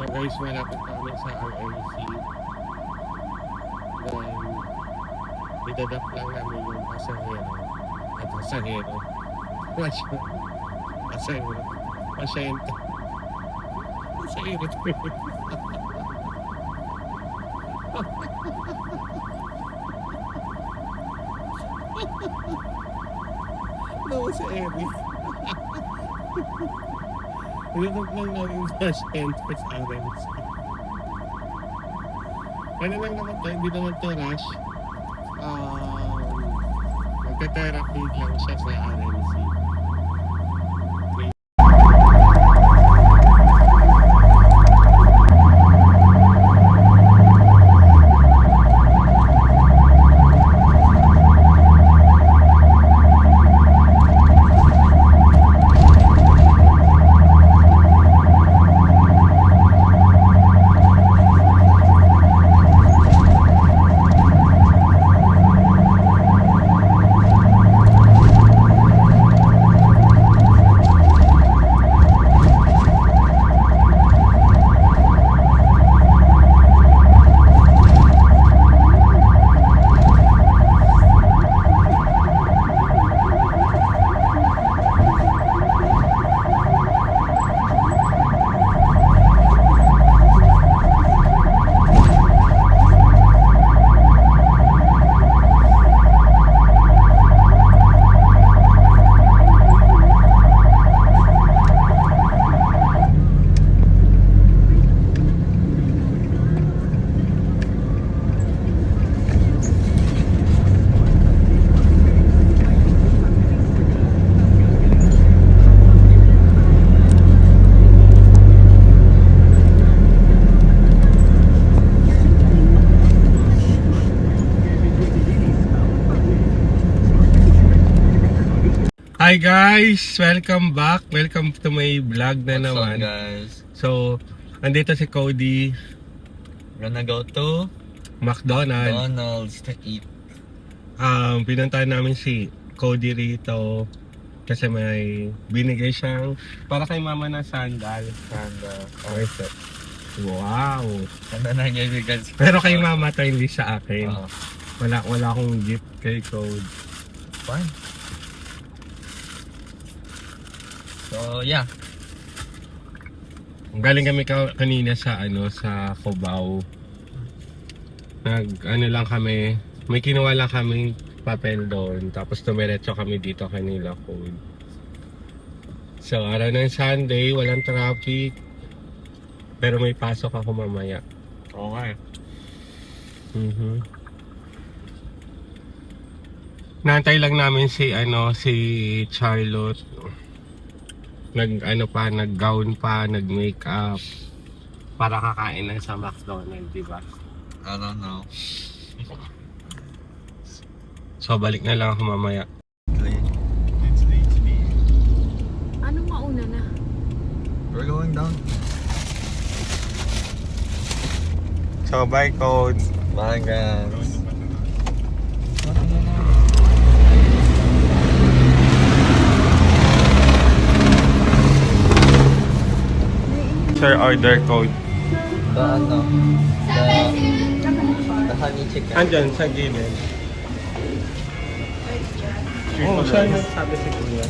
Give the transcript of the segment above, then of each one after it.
So guys, malapit kami sa RMC. Then, idadap lang namin yung pasahero. Pasahero. Pasahero. Pasyente. Pasahero. Nawa si Eric. Idadap lang namin yung pasyente sa RMC. Ano lang naman tayo, hindi naman to rush. Nagka-therapy lang siya sa RMC. Hi guys! Welcome back! Welcome to my vlog na naman. What's up guys? So, andito si Cody. We're gonna go to McDonald's to eat. Pinuntahan namin si Cody rito kasi may binigay siyang para kay mama na sandal. Wow! Ganda na kaibigan. Pero kay mama to, hindi sa akin. Oo. Wala akong gift kay Cody. Fine. So yeah. Galing kami kanina sa sa Cubao. Lang kami, may kinuha lang kaming papel doon, tapos tumiretso kami dito kanila Code. So araw ng Sunday, walang traffic. Pero may pasok ako mamaya. Okay. Naantay lang namin si Charlotte. Nag-gown pa, nag-makeup para kakain lang sa McDonald's, di ba? I don't know. So balik na lang ako mamaya. Anong mauna na? We're going down. So bye Code. Bye guys. Sir, order code. The honey chicken. Andyan, sa gilid. Oo, siya yung sabi si Kuya.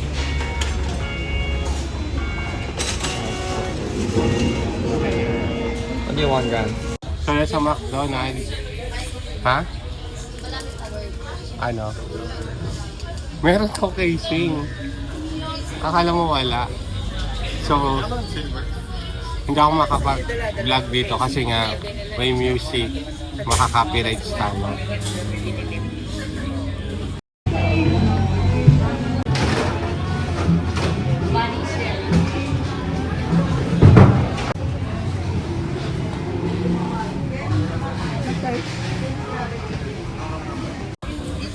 What do you want, Gran? So, sa McDonald's. Ha? Ano? Meron to casing. Akala mo wala. So, hindi ako makapag-vlog dito kasi nga may music, makaka-copyright tayo.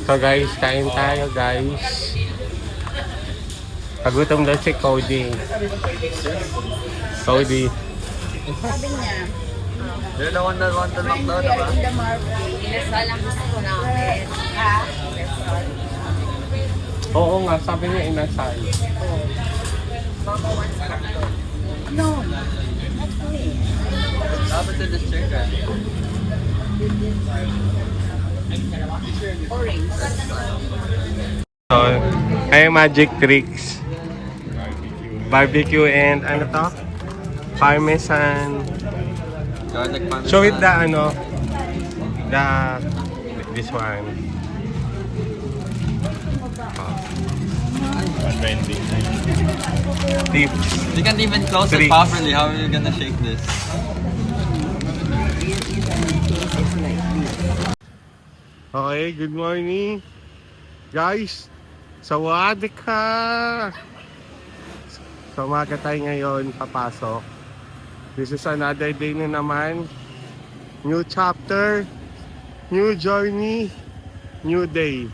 So guys, kain tayo guys. Pagutom daw si Cody. Cody. Sabi niya, You're the one that wanted McDonald's, ba? in the market, inasal ang gusto ko namin. Ha? Inasal. Oo nga, sabi niya inasal. Mama wants McDonald's. No, not me. to the circle. Orange. So, ay magic tricks. Barbecue and ano to? Parmesan. Garlic parmesan. Show it the ano, the this one. Tips. You can't even close Tricks. it properly. How are you gonna shake this? Okay, good morning. Guys, sawadee ka! So, umaga tayo ngayon, papasok. This is another day na naman. New chapter, new journey, new day.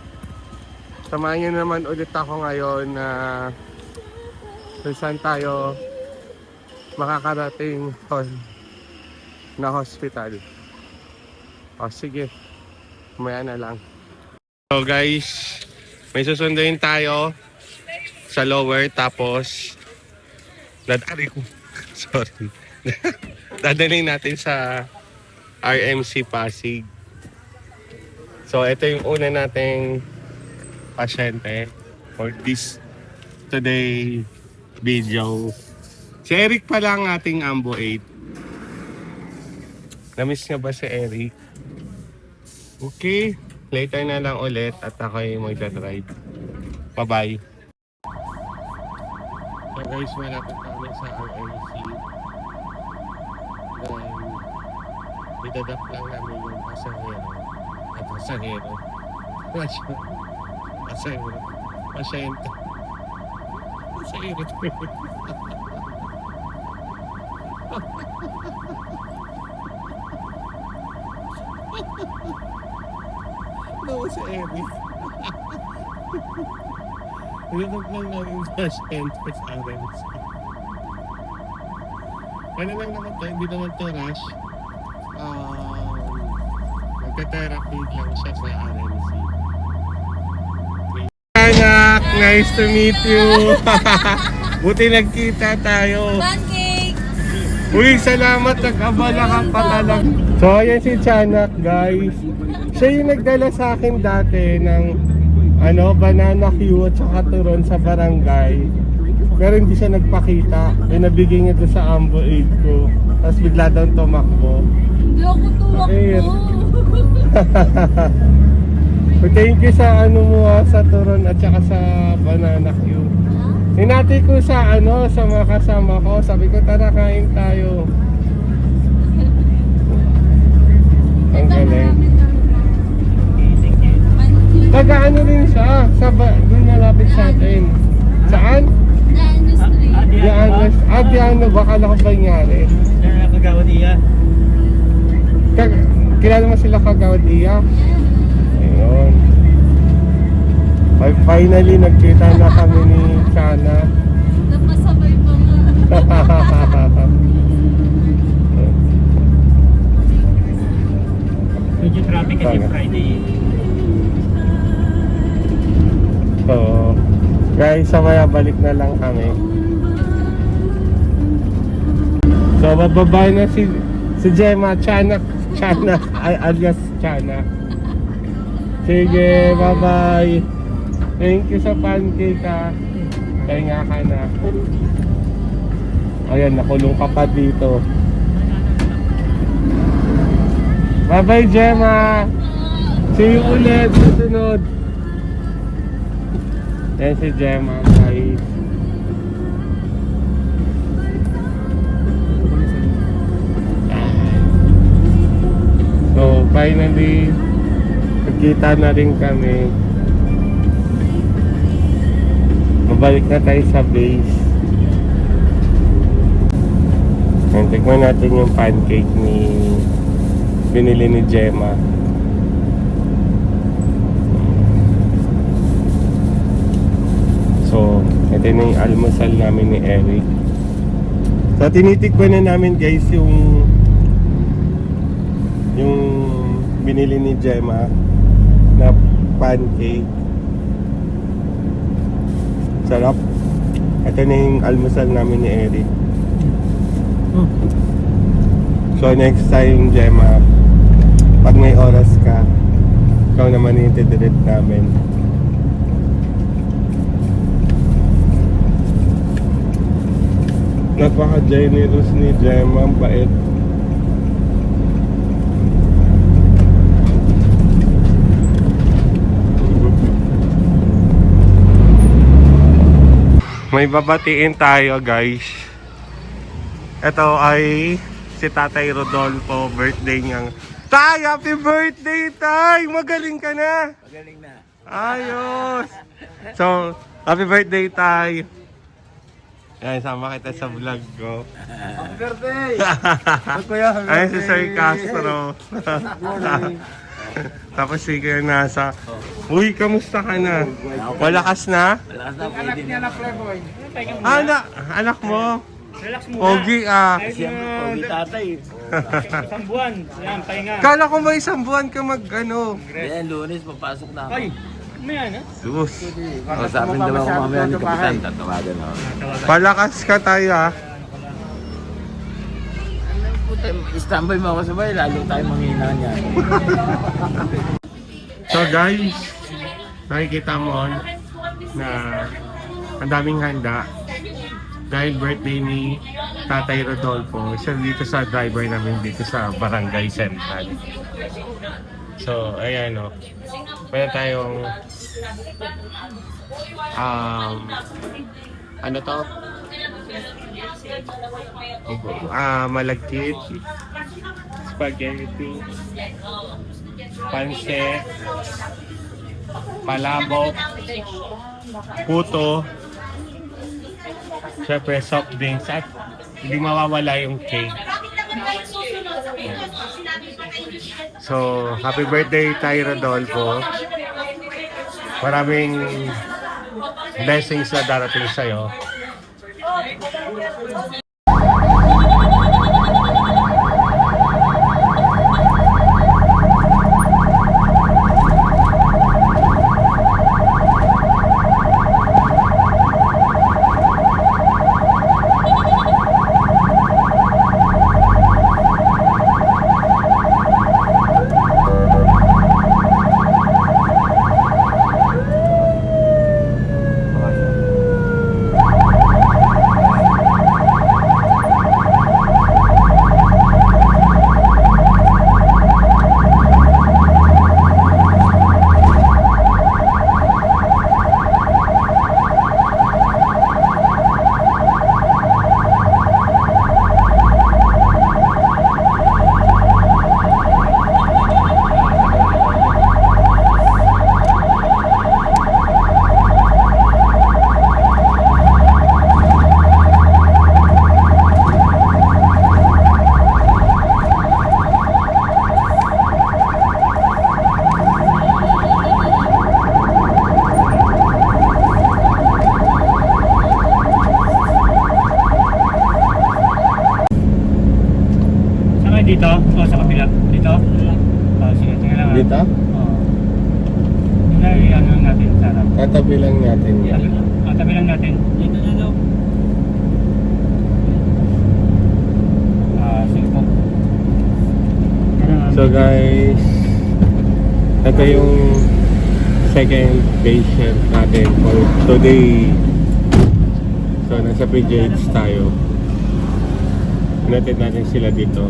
Samahan niyo naman ulit ako ngayon na kung saan tayo makakarating na hospital. O sige, umaya na lang. So guys, may susunduin tayo sa lower tapos dadali ko. Sorry. Dadalhin natin sa RMC Pasig. So ito yung una nating pasyente for this today video. Si Eric pala ang ating Ambo 8. Namiss nga ba si Eric? Okay, later na lang ulit at ako yung magdadrive. Bye-bye. So guys, malapit kami sa RMC. Then, idadap lang namin yung pasahero. At pasahero. Pasahero. Pasyente. Pasahero. No, si Eric. Ilunod lang namin pasyente sa RMC. Ano lang naman to, hindi naman to rush. Nagka-therapy lang siya sa RMC. Anak, nice to meet you. Buti nagkita tayo. Pancake! Uy, salamat, nag-abala ka pa talaga. So, ayan si Chanak, guys. Siya yung nagdala sa akin dati ng banana Q at saka turon sa barangay. Pero hindi siya nagpakita. Nabigay niya doon sa Ambo 8 ko. Tapos bigla daw tumakbo. Hindi ako Ayun. tumakbo. So, thank you sa sa turon at saka sa banana Q. Hinati ko sa sa mga kasama ko. Sabi ko, tara kain tayo. Ang galing. Taga rin siya. Doon nalapit sa atin. Saan? Diano, baka lang ba nangyari? Kagawad iya. Kilala mo sila Kagawad Iya? Ayun. Finally, nagkita na kami ni Chana. Napasabay pa nga. Medyo traffic kasi Friday. So, guys, samaya balik na lang kami. So, bababa na si Gemma, Chana, alias Chana. Sige, bye-bye. Thank you sa pancake, ha. Kaya ka na. Ayan, nakulong ka pa dito. Bye-bye, Gemma. See you ulit sa sunod. Ayan si Gemma, guys. So, finally, nagkita na rin kami. Mabalik na tayo sa base. And tikman natin yung pancake binili ni Gemma. So, ito na yung almusal namin ni Eric. So, tinitikman na namin, guys, yung binili ni Gemma na pancake. Sarap. Ito na yung almusal namin ni Eric. So So next time, Gemma, pag may oras ka, ikaw naman yung tidirect namin. Napaka-generous ni Gemma, ang bait. May babatiin tayo, guys. Ito ay si Tatay Rodolfo, birthday niyang. Tay, happy birthday, Tay! Magaling ka na! Magaling na. Ayos! So, happy birthday, Tay! Yan, sama kita sa vlog ko. Happy birthday! Ayun si Sir Castro. Tapos si Kuya Nasa. Uy, kamusta ka na? Malakas na? Malakas na, pwede na. Anak mo? Relax muna. Pogi ah. Siyempre, pogi tatay. Isang buwan. Yan, pahinga. Kala ko may isang buwan ka mag-ano. Then, lunes, papasok na ako. Ay, ano yan, ha? Sus. Kausapin daw ako mamaya ni Kapitan, tatawagan ako. Palakas ka tayo ah. Puta, standby mo ako sabay, lalo tayo manghina niya. So guys, nakikita mo na ang daming handa dahil birthday ni Tatay Rodolfo. Siya dito sa driver namin dito sa Barangay Central. So ayan o. Meron tayong ano to? Malagkit, spaghetti, panse, palabok, puto, syempre soft drinks at hindi mawawala yung cake. So, happy birthday Tay Rodolfo. Maraming blessings na darating sa'yo. Dito? O, sa kabila? Dito? O, sige, tingnan lang. Dito? Oo. Ano natin sa harap. Tatabi lang natin yan. Tabi lang natin. Dito na daw. Sige po. So guys, ito yung second patient natin for today. So nasa PJH tayo. Hinatid natin sila dito.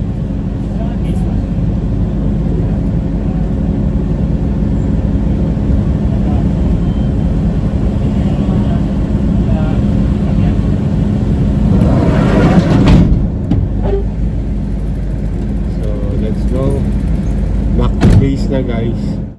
So let's go. Back to base na guys.